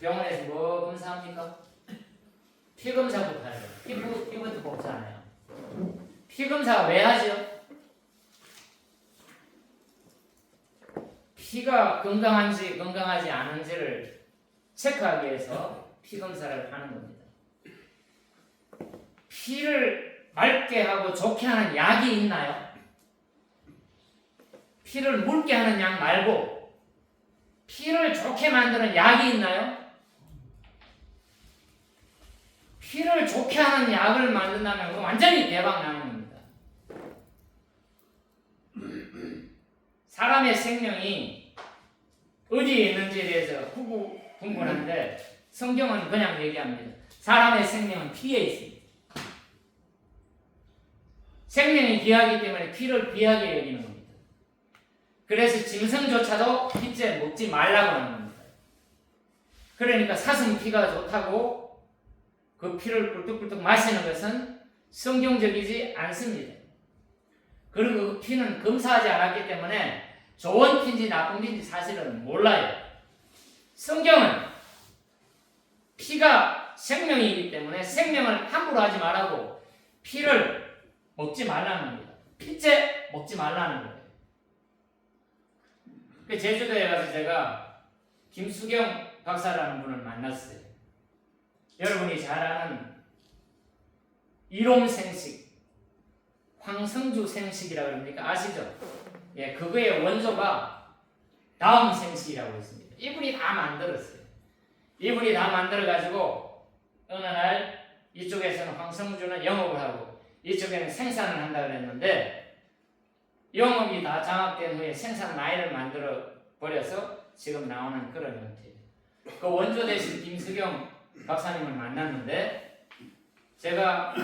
병원에서 뭐 검사합니까? 피 검사부터 하죠. 피부부터 뽑잖아요. 피 검사 왜 하죠? 피가 건강한지 건강하지 않은지를 체크하기 위해서 피 검사를 하는 겁니다. 피를 맑게 하고 좋게 하는 약이 있나요? 피를 묽게 하는 약 말고 피를 좋게 만드는 약이 있나요? 피를 좋게 하는 약을 만든다면 그건 완전히 대박 나는 겁니다. 사람의 생명이 어디에 있는지에 대해서 후분분한데 성경은 그냥 얘기합니다. 사람의 생명은 피에 있습니다. 생명이 귀하기 때문에 피를 귀하게 여기는 겁니다. 그래서 짐승조차도 피째 먹지 말라고 하는 겁니다. 그러니까 사슴 피가 좋다고 그 피를 꿀떡꿀떡 마시는 것은 성경적이지 않습니다. 그리고 그 피는 검사하지 않았기 때문에 좋은 피인지 나쁜 피인지 사실은 몰라요. 성경은 피가 생명이기 때문에 생명을 함부로 하지 말라고 피를 먹지 말라는 겁니다. 피째 먹지 말라는 거예요. 제주도에 가서 제가 김수경 박사라는 분을 만났어요. 여러분이 잘 아는 이롬생식, 황성주 생식이라고 그럽니까? 아시죠? 예, 그거의 원조가 다음 생식이라고 있습니다. 이분이 다 만들었어요. 이분이 다 만들어가지고 어느 날 이쪽에서는 황성주는 영업을 하고 이쪽에는 생산을 한다 그랬는데 영업이 다 장악된 후에 생산 라인을 만들어 버려서 지금 나오는 그런 형태예요. 그 원조 대신 김수경 박사님을 만났는데 제가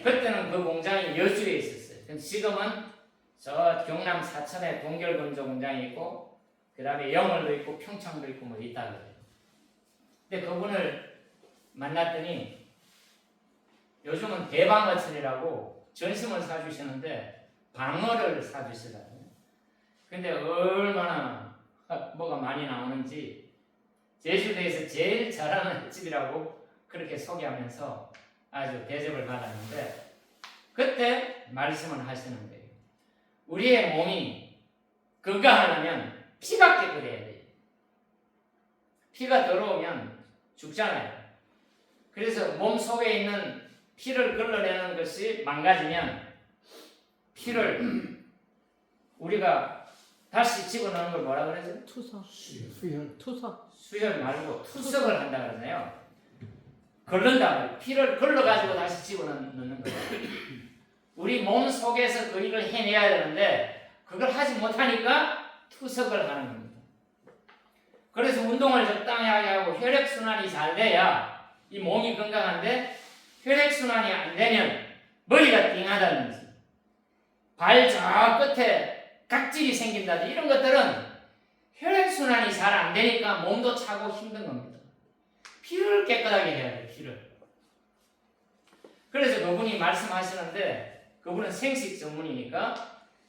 그때는 그 공장이 여주에 있었어요. 지금은 저 경남 사천에 동결건조 공장이 있고 그 다음에 영월도 있고 평창도 있고 뭐 있다 그래요. 근데 그분을 만났더니 요즘은 대방어천이라고 전심을 사주시는데 방어를 사주시거든요. 근데 얼마나 뭐가 많이 나오는지 제주도에서 제일 잘하는 집이라고 그렇게 소개하면서 아주 대접을 받았는데 그때 말씀을 하시는 거예요. 우리의 몸이 건강하려면 피가 깨끗해야 돼요. 피가 더러우면 죽잖아요. 그래서 몸 속에 있는 피를 걸러내는 것이 망가지면 피를 우리가 다시 집어넣는 걸 뭐라 그러죠? 투석. 수혈. 투석. 수혈 말고 투석을 한다 그러잖아요. 걸른다 말이에요. 피를 걸러가지고 다시 집어넣는 거예요. 우리 몸 속에서 그 일을 해내야 되는데 그걸 하지 못하니까 투석을 하는 겁니다. 그래서 운동을 적당히 하고 혈액순환이 잘 돼야 이 몸이 건강한데 혈액순환이 안 되면 머리가 띵하다든지 발 저 끝에 각질이 생긴다든지 이런 것들은 혈액순환이 잘 안 되니까 몸도 차고 힘든 겁니다. 피를 깨끗하게 해야 돼요. 피를. 그래서 그분이 말씀하시는데 그분은 생식 전문이니까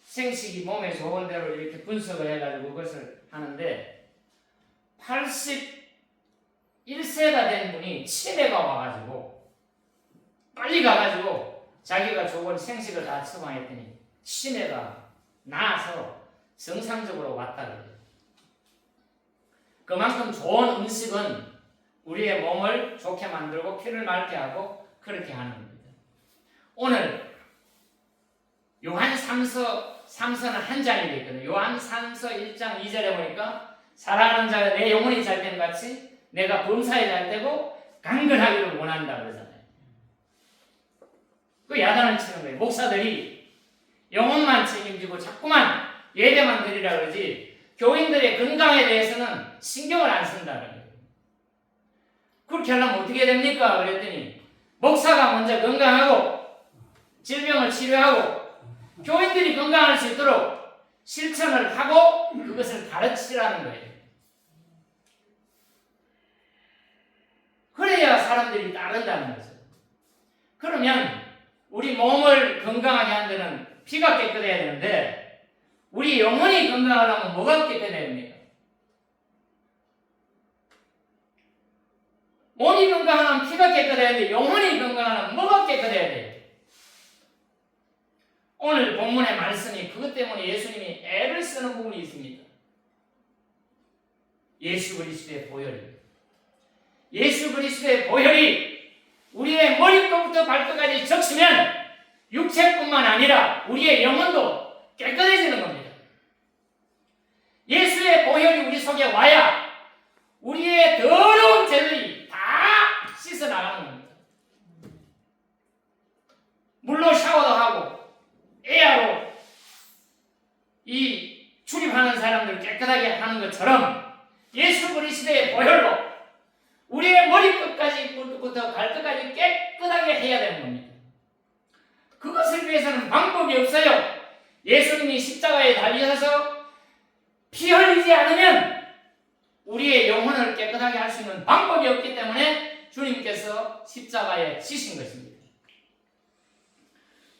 생식이 몸에 좋은 대로 이렇게 분석을 해가지고 그것을 하는데 81세가 된 분이 치매가 와가지고 빨리 가가지고 자기가 좋은 생식을 다 처방했더니 치매가 나아서 정상적으로 왔다 그래요. 그만큼 좋은 음식은 우리의 몸을 좋게 만들고 피를 맑게 하고 그렇게 하는 겁니다. 오늘 요한 3서는 한 장이 되어 있거든요. 요한 3서 1장 2절에 보니까 사랑하는 자가 내 영혼이 잘 된 같이 내가 범사에 잘 되고 강건하기를 원한다 그러잖아요. 그 야단을 치는 거예요. 목사들이 영혼만 책임지고 자꾸만 예배만 드리라 그러지 교인들의 건강에 대해서는 신경을 안 쓴다는 거예요. 그렇게 하려면 어떻게 됩니까? 그랬더니 목사가 먼저 건강하고 질병을 치료하고 교인들이 건강할 수 있도록 실천을 하고 그것을 가르치라는 거예요. 그래야 사람들이 따른다는 거죠. 그러면 우리 몸을 건강하게 하는 데는 피가 깨끗해야 되는데 우리 영혼이 건강하려면 뭐가 깨끗해야 됩니까? 몸이 건강하면 피가 깨끗해야 돼. 영혼이 건강하면 뭐가 깨끗해야 돼. 오늘 본문의 말씀이 그것 때문에 예수님이 애를 쓰는 부분이 있습니다. 예수 그리스도의 보혈이. 예수 그리스도의 보혈이 우리의 머리끝부터 발끝까지 적시면 육체뿐만 아니라 우리의 영혼도 깨끗해지는 겁니다. 예수의 보혈이 우리 속에 와야 우리의 더러운 죄들이 다 씻어나가는 겁니다. 물로 샤워도 하고 에어로 이 출입하는 사람들 깨끗하게 하는 것처럼 예수 그리스도의 보혈로 우리의 머리끝부터 발끝까지 깨끗하게 해야 되는 겁니다. 그것을 위해서는 방법이 없어요. 예수님이 십자가에 달리셔서 피 흘리지 않으면 우리의 영혼을 깨끗하게 할 수 있는 방법이 없기 때문에 주님께서 십자가에 지신 것입니다.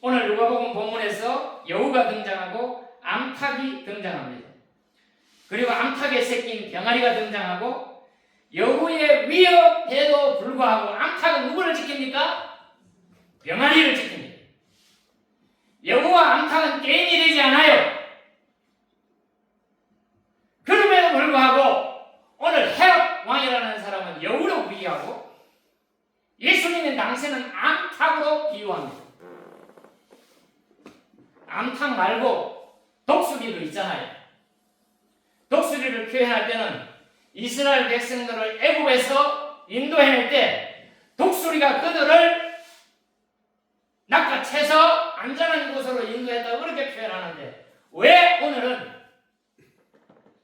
오늘 누가복음 본문에서 여우가 등장하고 암탉이 등장합니다. 그리고 암탉에 새낀 병아리가 등장하고 여우의 위협에도 불구하고 암탉은 누구를 지킵니까? 병아리를 지킵니다. 여우와 암탉은 게임이 되지 않아요. 그럼에도 불구하고 오늘 헤롯 왕이라는 사람은 여우로 비유하고 예수님의 당시는 암탉으로 비유합니다. 암탉 말고 독수리도 있잖아요. 독수리를 표현할 때는 이스라엘 백성들을 애굽에서 인도해낼 때 독수리가 그들을 낚아채서 안전한 곳으로 인도했다고 그렇게 표현하는데 왜 오늘은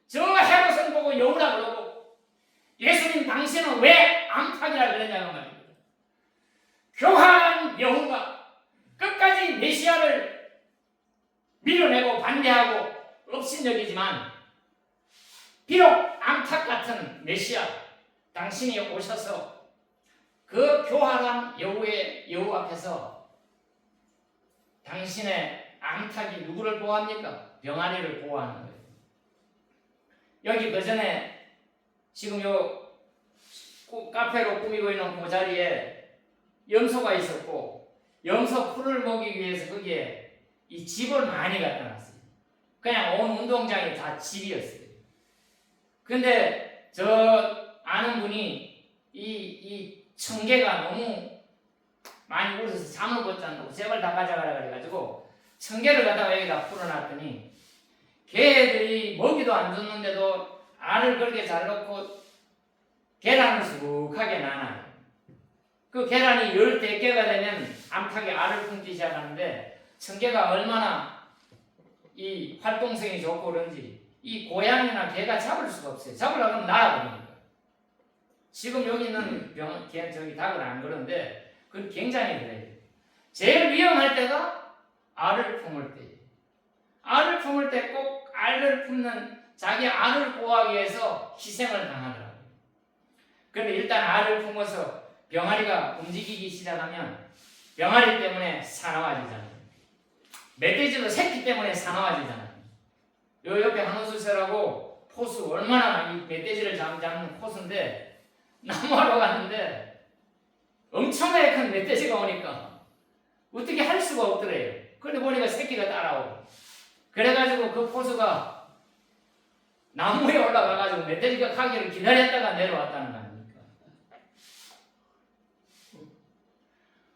저 헤롯은 보고 여우라 그러고 예수님 당시는 왜 암탉이라 그랬냐고 말입니다. 교활한 여우가 끝까지 메시아를 밀어내고 반대하고 업신여기지만 비록 암탉 같은 메시아 당신이 오셔서 그 교활한 여우 앞에서 당신의 암탉이 누구를 보호합니까? 병아리를 보호하는 거예요. 여기 그 전에 지금 요 카페로 꾸미고 있는 그 자리에 염소가 있었고 염소 풀을 먹이기 위해서 거기에 이 집을 많이 갖다 놨어요. 그냥 온 운동장이 다 집이었어요. 근데 저 아는 분이 이 청개가 너무 많이 울어서 잠을 못 잔다고 제발 다 가져가라 그래가지고 청개를 갖다가 여기다 풀어놨더니 개들이 먹이도 안 줬는데도 알을 그렇게 잘 넣고 계란을 수북하게 나눠요. 그 계란이 10개가 되면 암탉이 알을 품기 시작하는데 청개가 얼마나 이 활동성이 좋고 그런지 이 고양이나 개가 잡을 수가 없어요. 잡으려고 하면 날아버립니다. 지금 여기 있는 저기 닭은 안 그런데 그건 굉장히 그래요. 제일 위험할 때가 알을 품을 때예요. 알을 품을 때 꼭 알을 품는 자기 알을 보호하기 위해서 희생을 당하더라고요. 그런데 일단 알을 품어서 병아리가 움직이기 시작하면 병아리 때문에 사나워지잖아요. 멧돼지도 새끼 때문에 사나워지잖아요. 요 옆에 한우수설하고 포수 얼마나 이 멧돼지를 잡는 포수인데 나무하러 갔는데 엄청나게 큰 멧돼지가 오니까 어떻게 할 수가 없더래요. 그런데 보니까 새끼가 따라오고 그래가지고 그 포수가 나무에 올라가가지고 멧돼지가 가기를 기다렸다가 내려왔다는 거 아닙니까?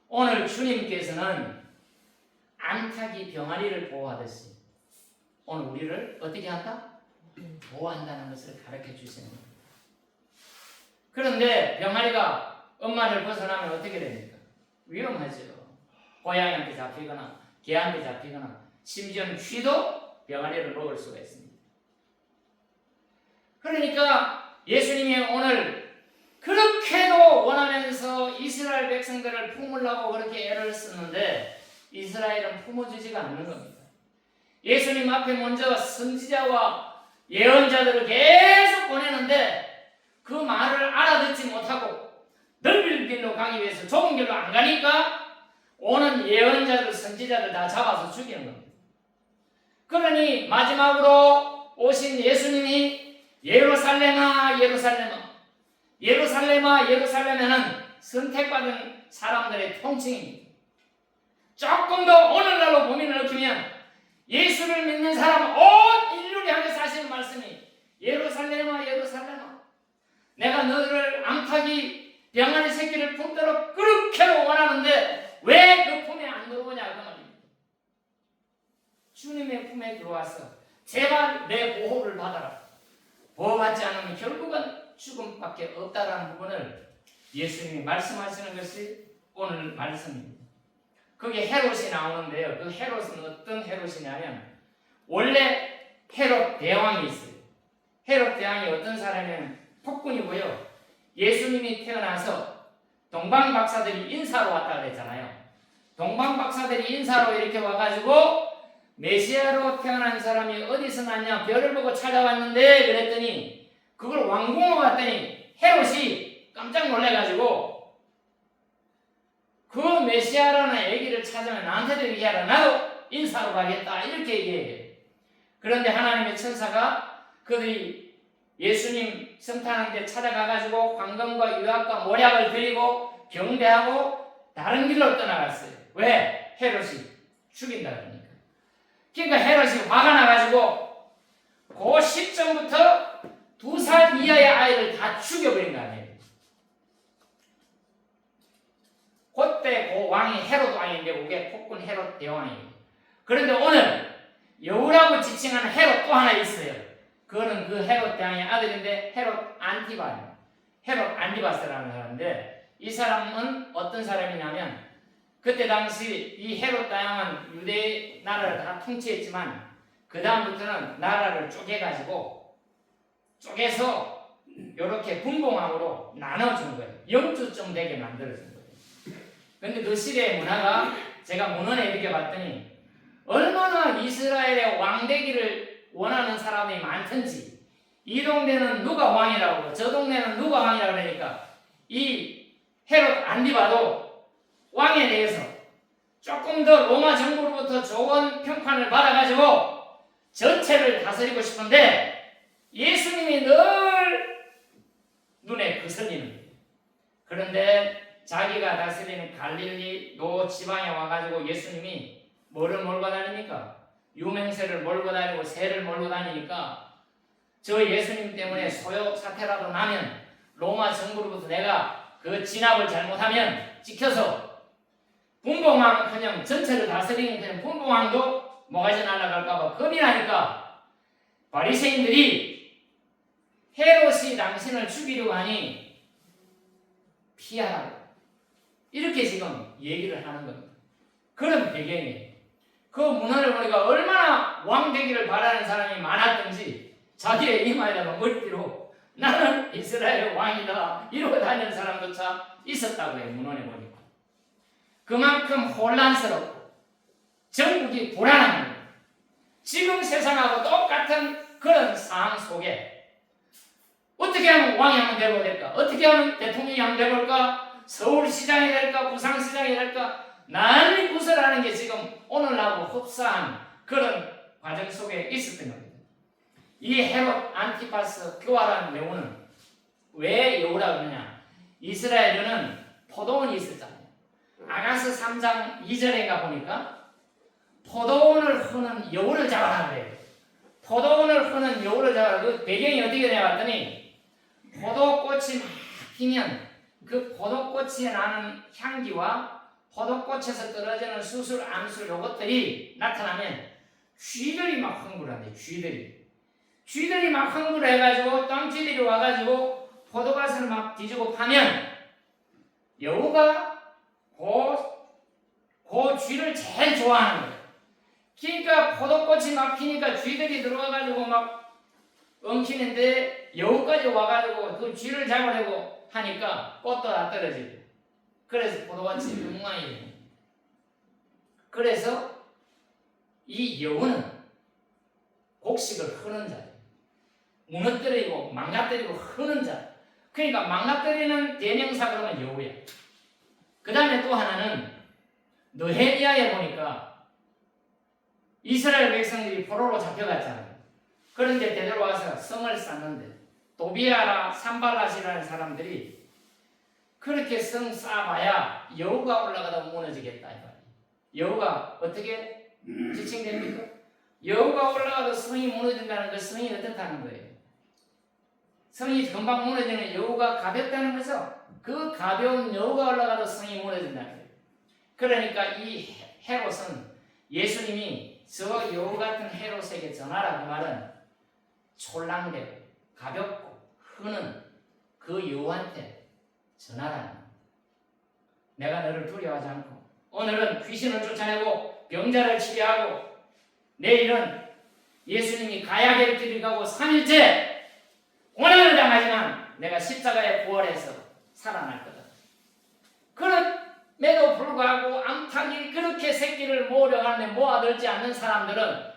오늘 주님께서는 암탉이 병아리를 보호하듯이 오늘 우리를 어떻게 한다? 보호한다는 것을 가르쳐 주시는 겁니다. 그런데 병아리가 엄마를 벗어나면 어떻게 됩니까? 위험하죠. 고양이한테 잡히거나 개한테 잡히거나 심지어는 쥐도 병아리를 먹을 수가 있습니다. 그러니까 예수님이 오늘 그렇게도 원하면서 이스라엘 백성들을 품으려고 그렇게 애를 쓰는데 이스라엘은 품어주지가 않는 겁니다. 예수님 앞에 먼저 선지자와 예언자들을 계속 보내는데 그 말을 알아듣지 못하고 넓은 길로 가기 위해서 좁은 길로 안 가니까 오는 예언자들, 선지자들 다 잡아서 죽이는 겁니다. 그러니 마지막으로 오신 예수님이 예루살렘아 예루살렘아 예루살렘아 예루살렘에는 선택받은 사람들의 통칭입니다. 조금 더 오늘날로 고민을 느끼면 예수를 믿는 사람 온 인류를 향해서 하시는 말씀이 예루살렘아 예루살렘아 내가 너를 앙탈이 병아리 새끼를 품도록 그렇게 원하는데 왜 그 품에 안 들어오냐 그 말입니다. 주님의 품에 들어와서 제발 내 보호를 받아라. 보호받지 않으면 결국은 죽음밖에 없다라는 부분을 예수님이 말씀하시는 것이 오늘 말씀입니다. 거기에 헤롯이 나오는데요. 그 헤롯은 어떤 헤롯이냐면 원래 헤롯 대왕이 있어요. 헤롯 대왕이 어떤 사람이냐면 폭군이고요. 예수님이 태어나서 동방박사들이 인사로 왔다 그랬잖아요. 동방박사들이 인사로 이렇게 와가지고 메시아로 태어난 사람이 어디서 났냐 별을 보고 찾아왔는데 그랬더니 그걸 왕궁으로 갔더니 헤롯이 깜짝 놀래가지고 그 메시아라는 애기를 찾으면 나한테도 얘기하라. 나도 인사로 가겠다. 이렇게 얘기해요. 그런데 하나님의 천사가 그들이 예수님 성탄할 때 찾아가가지고 황금과 유학과 모략을 드리고 경배하고 다른 길로 떠나갔어요. 왜? 헤롯이 죽인다 그러니까. 그러니까 헤롯이 화가 나가지고 그 시점부터 2살 이하의 아이를 다 죽여버린 거 아니에요. 그때 그 왕이 헤롯 왕인데 그게 폭군 헤롯 대왕이에요. 그런데 오늘 여우라고 지칭하는 헤롯 또 하나 있어요. 그거는 그 헤롯 대왕의 아들인데 헤롯 안티바예요. 헤롯 안티바스라는 사람인데 이 사람은 어떤 사람이냐면 그때 당시 이 헤롯 대왕은 유대 나라를 다 통치했지만 그 다음부터는 나라를 쪼개서 이렇게 분봉왕으로 나눠준 거예요. 영주점 되게 만들어준 거예요. 근데 그 시대의 문화가 제가 문헌에 이렇게 봤더니 얼마나 이스라엘의 왕되기를 원하는 사람이 많던지 이 동네는 누가 왕이라고 하고 저 동네는 누가 왕이라고 그러니까 이 헤롯 안디바도 왕에 대해서 조금 더 로마 정부로부터 좋은 평판을 받아가지고 전체를 다스리고 싶은데 예수님이 늘 눈에 거슬리는 거예요. 그런데 자기가 다스리는 갈릴리 노 지방에 와가지고 예수님이 뭐를 몰고 다닙니까? 유명세를 몰고 다니고 새를 몰고 다니니까 저 예수님 때문에 소요 사태라도 나면 로마 정부로부터 내가 그 진압을 잘못하면 찍혀서 분봉왕 그냥 전체를 다스리는 그냥 분봉왕도 모가지 날아갈까봐 겁이 나니까 바리새인들이 헤롯이 당신을 죽이려고 하니 피하라고 이렇게 지금 얘기를 하는 겁니다. 그런 배경이에요. 그 문헌을 보니까 얼마나 왕 되기를 바라는 사람이 많았던지 자기의 이마에다가 머리띠로 나는 이스라엘 왕이다 이러고 다니는 사람조차 있었다고 해요. 문헌에 보니까. 그만큼 혼란스럽고 전국이 불안한 거예요. 지금 세상하고 똑같은 그런 상황 속에 어떻게 하면 왕이 한번 되고 될까? 어떻게 하면 대통령이 한번 되볼까? 서울시장이 될까? 부산시장이 될까? 난리 구설하는 게 지금 오늘하고 흡사한 그런 과정 속에 있었던 겁니다. 이 헤롯 안티파스 교화라는 여우는 왜 여우라고 그러냐? 이스라엘에는 포도원이 있었잖아요. 아가서 3장 2절인가 보니까 포도원을 흐는 여우를 잡아라 그래요. 포도원을 흐는 여우를 잡아라. 그 배경이 어떻게 되냐 봤더니 포도꽃이 막 피면 그 포도꽃이 나는 향기와 포도꽃에서 떨어지는 수술, 암술 요것들이 나타나면 쥐들이 막 흥분한대. 쥐들이 막 흥분해가지고 똥쥐들이 와가지고 포도밭을 막 뒤지고 파면 여우가 그 쥐를 제일 좋아하는 거예요. 그러니까 포도꽃이 막 피니까 쥐들이 들어와가지고 막 엉키는데 여우까지 와가지고 그 쥐를 잡으려고 하니까 꽃도 다 떨어지고 그래서 포도밭이 엉망이에요. 그래서 이 여우는 곡식을 흐는 자예요. 무너뜨리고 망가뜨리고 흐는 자. 그러니까 망가뜨리는 대명사 그러면 여우야. 그 다음에 또 하나는 느헤미야에 보니까 이스라엘 백성들이 포로로 잡혀갔잖아요. 그런데 되돌아와서 성을 쌓는데 도비아라 산발랏이라는 사람들이 그렇게 성 쌓아봐야 여우가 올라가다 무너지겠다. 여우가 어떻게 지칭됩니까? 여우가 올라가도 성이 무너진다는 그 성이 어떻다는 거예요? 성이 금방 무너지는 여우가 가볍다는 거죠. 그 가벼운 여우가 올라가도 성이 무너진다는 거예요. 그러니까 이 헤롯은 예수님이 저 여우 같은 헤롯에게 전하라 그 말은 촐랑대고 가볍고 흐는 그 여우한테 전하라는 거예요. 내가 너를 두려워하지 않고 오늘은 귀신을 쫓아내고 병자를 치료하고 내일은 예수님이 가야될 길을 가고 3일째 고난을 당하지만 내가 십자가에 부활해서 살아날 거다. 그럼에도 불구하고 암탉이 그렇게 새끼를 모으려고 모아들지 않는 사람들은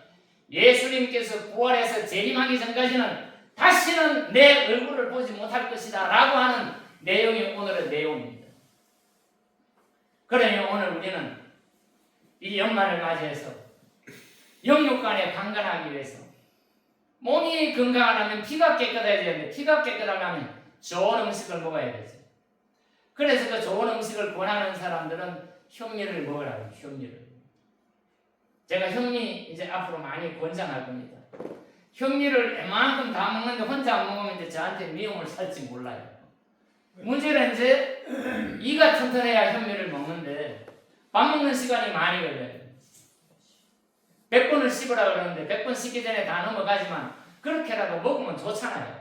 예수님께서 부활해서 재림하기 전까지는 다시는 내 얼굴을 보지 못할 것이다 라고 하는 내용이 오늘의 내용입니다. 그러니 오늘 우리는 이 연말을 맞이해서 영육간에 강건하기 위해서 몸이 건강하려면 피가 깨끗해야 되는데 피가 깨끗하려면 좋은 음식을 먹어야 되죠. 그래서 그 좋은 음식을 권하는 사람들은 현미를 먹으라고. 현미를. 제가 현미 이제 앞으로 많이 권장할 겁니다. 현미를 웬만큼 다 먹는데 혼자 안 먹으면 이제 저한테 미움을 살지 몰라요. 문제는 이제 이가 튼튼해야 현미를 먹는데 밥 먹는 시간이 많이 걸려요. 100번을 씹으라 그러는데 100번 씹기 전에 다 넘어가지만 그렇게라도 먹으면 좋잖아요.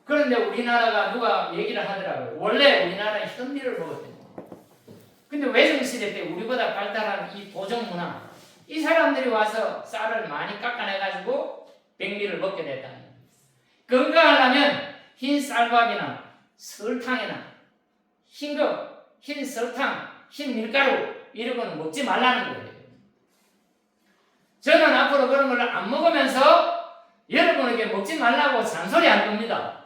그런데 우리나라가 누가 얘기를 하더라고요. 원래 우리나라는 현미를 먹었대요. 근데 외정시대 때 우리보다 발달한 이 도정문화, 이 사람들이 와서 쌀을 많이 깎아내가지고 백미를 먹게 됐다. 건강하려면 흰 쌀밥이나 설탕이나 흰거, 흰 설탕, 흰 밀가루 이런 거는 먹지 말라는 거예요. 저는 앞으로 그런 걸 안 먹으면서 여러분에게 먹지 말라고 잔소리 할 겁니다.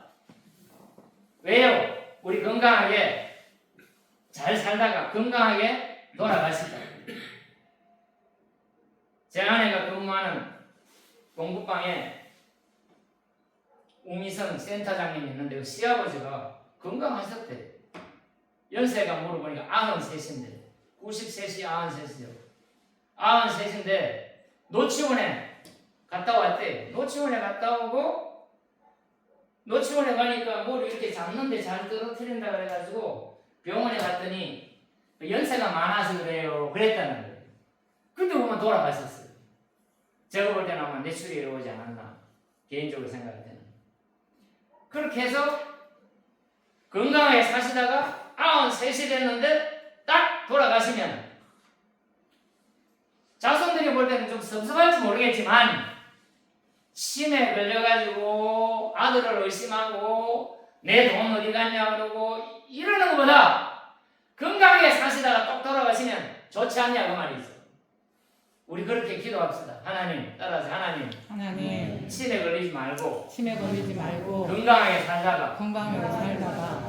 왜요? 우리 건강하게 잘 살다가 건강하게 돌아가시다. 제 아내가 근무하는 공부방에 우미성 센터장님이 있는데 그 시아버지가 건강하셨대. 연세가 물어보니까 93인데 93시 93이요. 93인데 노치원에 갔다 왔대. 노치원에 갔다 오고 노치원에 가니까 뭘 이렇게 잡는데 잘 떨어뜨린다 그래가지고 병원에 갔더니 연세가 많아서 그래요. 그랬다는 거예요. 근데 보면 돌아가셨어요. 제가 볼 때는 아마 뇌출이 이루어지지 않았나 개인적으로 생각할 때는. 그렇게 해서 건강하게 사시다가 93이 됐는데 딱 돌아가시면 자손들이 볼 때는 좀 섭섭할지 모르겠지만 치매에 걸려가지고 아들을 의심하고 내 돈 어디 갔냐 그러고 이러는 것보다 건강하게 사시다가 똑 돌아가시면 좋지 않냐 그 말이죠. 우리 그렇게 기도합시다. 하나님 따라서 하나님 치매 걸리지 말고 건강하게 살다가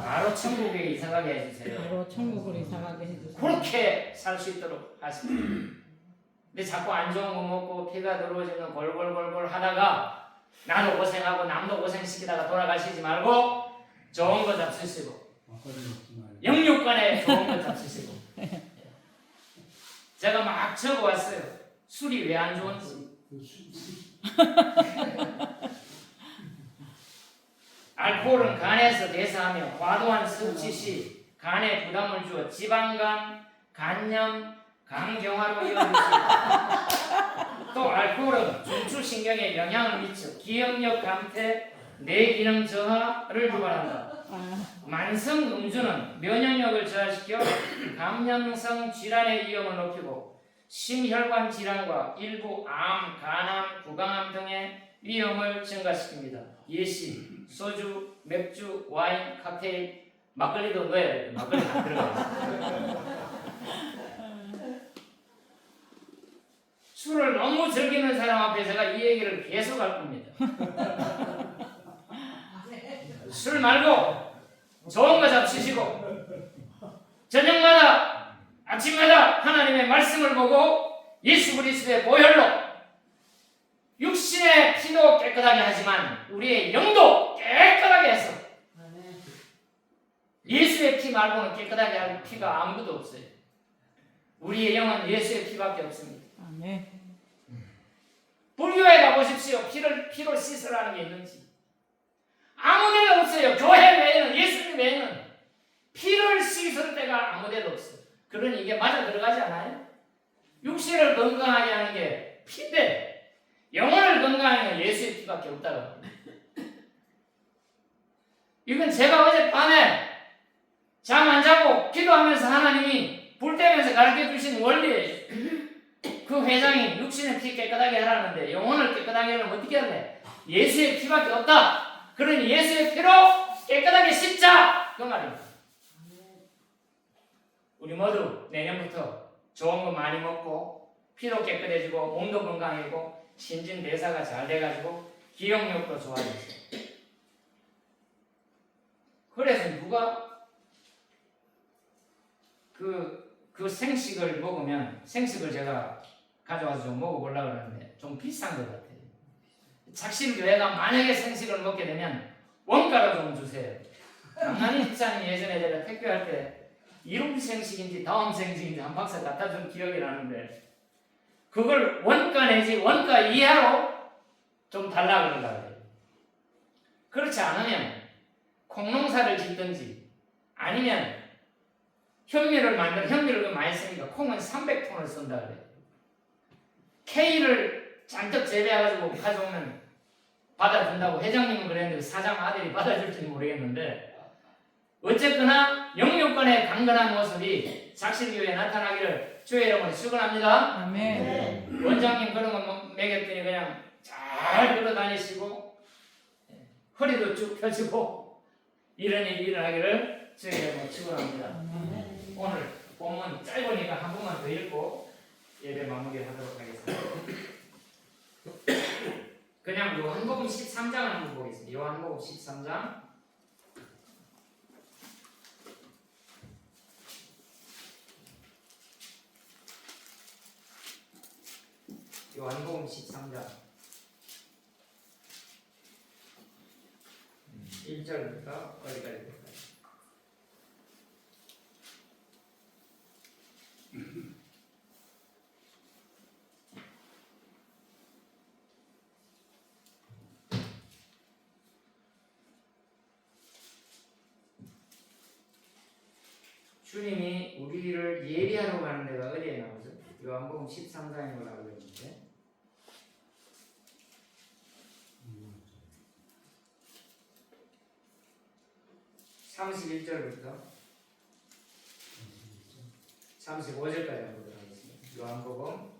바로 천국에 이사가게 해주세요. 그렇게 살 수 있도록 하십니다. 근데 자꾸 안 좋은 거 먹고 피가 들어오지는 골골골골 하다가 나도 고생하고 남도 고생시키다가 돌아가시지 말고 좋은 거 잡수시고 영육간에 좋은 거 잡수시고. 제가 막 적어왔어요. 술이 왜 안 좋은지. 알코올은 간에서 대사하며 과도한 섭취 시 간에 부담을 주어 지방간, 간염, 간경화로 이어질 수 있다. 또 알코올은 중추신경에 영향을 미쳐 기억력 감퇴, 뇌기능 저하를 유발한다. 만성 음주는 면역력을 저하시켜 감염성 질환의 위험을 높이고 심혈관 질환과 일부 암, 간암, 구강암 등의 위험을 증가시킵니다. 예시, 소주, 맥주, 와인, 칵테일, 막걸리도 넣어야 돼요. 막걸리 다 들어가요. 술을 너무 즐기는 사람 앞에 제가 이 얘기를 계속 할 겁니다. 술 말고 좋은 거 잡수시고 저녁마다 아침마다 하나님의 말씀을 보고 예수 그리스도의 보혈로 육신 육신의 피도 깨끗하게 하지만 우리의 영도 깨끗하게 했어. 예수의 피 말고는 깨끗하게 할 피가 아무것도 없어요. 우리의 영은 예수의 피밖에 없습니다. 아멘. 불교에 가보십시오. 피로 씻으라는 게 있는지. 아무 데가 없어요. 교회 외에는, 예수님 외에는 피를 씻을 데가 아무 데도 없어요. 그러니 이게 맞아 들어가지 않아요? 육신을 건강하게 하는 게 피인데 영혼을 건강하게 하는 게 예수의 피밖에 없다고. 이건 제가 어젯밤에 잠 안 자고 기도하면서 하나님이 불 때면서 가르쳐 주신 원리예요. 그 회장이 육신의 피 깨끗하게 하라는데 영혼을 깨끗하게 하려면 어떻게 할래? 예수의 피밖에 없다. 그러니 예수의 피로 깨끗하게 씻자. 그 말입니다. 우리 모두 내년부터 좋은 거 많이 먹고 피도 깨끗해지고 몸도 건강해지고 신진대사가 잘 돼가지고 기억력도 좋아지죠. 그래서 누가 그 생식을 먹으면, 생식을 제가 가져와서 좀 먹어보려고 그러는데 좀 비싼 것 같아요. 작심교회가 만약에 생식을 먹게 되면 원가로 좀 주세요. 강남희 집사님이 예전에 제가 택배할 때 이름 생식인지 다음 생식인지 한 박스 갖다 준 기억이 나는데 그걸 원가 내지 원가 이하로 좀 달라고 그러더라고요. 그렇지 않으면 콩농사를 짓든지 아니면 현미를 현미를 많이 쓰니까 콩은 300톤을 쓴다 그래요. K를 잔뜩 재배해가지고 가져오면 받아준다고 회장님은 그랬는데 사장 아들이 받아줄지 모르겠는데 어쨌거나 영육간의 강건한 모습이 작실교회에 나타나기를 주의 이름으로 축원합니다. 아멘. 원장님 그런 거 먹였더니 그냥 잘 걸어다니시고 허리도 쭉 펴지고 이런 일이 일어나기를 주의 이름으로 축원합니다. 오늘 본문 짧으니까 한 번만 더 읽고 예배 마무리하도록 하겠습니다. 그냥 요한복음 13장을 한번 보겠습니다. 요한복음 13장 요한복음 13장 1절부터 어디까지 볼까요? 주님이 우리를 예비하러 가는 데가 어디에 나오죠? 요한복음 13장인 걸 알고 있는데 31절부터 35절까지 보도록 하겠습니다. 요한복음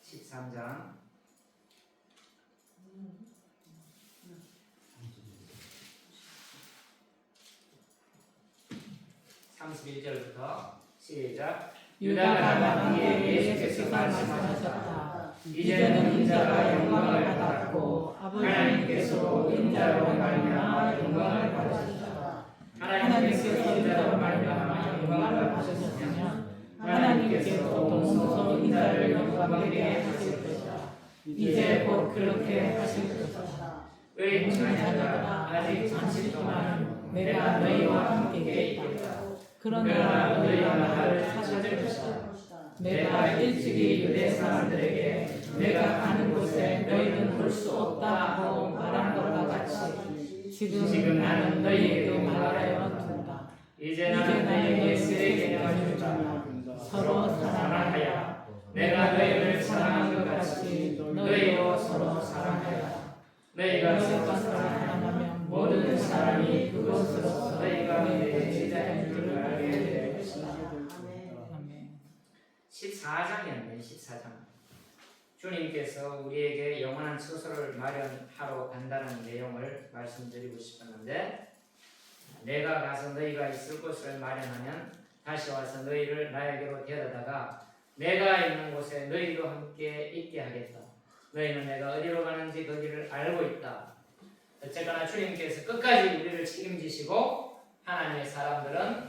13장 31절부터 시작. 유다가 나간 뒤에 예수께서 말씀하셨다. 이제는 인자가 영광을 받았고 하나님께서 인자로 말미암아 영광을 받으셨다. 하나님께서 인자로 말미암아 영광을 받으셨으면 하나님께서 동서 인자를 영광되게 하실 것이다. 이제 곧 그렇게 하실 것이다. 의인 자녀들아 아직 잠시 동안 내가 너희와 함께 있다. 그러나 너희가 나를 찾을 것이다. 내가 일찍이 유대 사람들에게 내가 가는 곳에 너희는 볼 수 없다 하고 말한 것과 같이 지금 나는 너희에게 말하여 둔다. 이제 나는 너희에게 새 계명을 준다. 서로 사랑하여 내가 너희를 사랑한 것 같이 너희도 서로 사랑하여 너희가 서로 사랑하면 모든 사람이 그것으로서 너희가 내 제자인 줄 알게 될 것이다. 14장이었네. 14장. 주님께서 우리에게 영원한 처소를 마련하러 간다는 내용을 말씀드리고 싶었는데 내가 가서 너희가 있을 곳을 마련하면 다시 와서 너희를 나에게로 데려다가 내가 있는 곳에 너희도 함께 있게 하겠다. 너희는 내가 어디로 가는지 거기를 알고 있다. 어쨌거나 주님께서 끝까지 우리를 책임지시고 하나님의 사람들은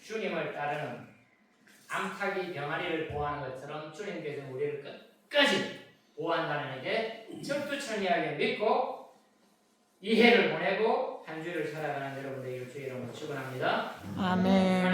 주님을 따르는 암탉이 병아리를 보호하는 것처럼 주님께서 우리를 끝까지 보호한다는 게 철두철미하게 믿고 이 해를 보내고 한 주를 살아가는 여러분들에게 주의 이름으로 축원합니다. 아멘.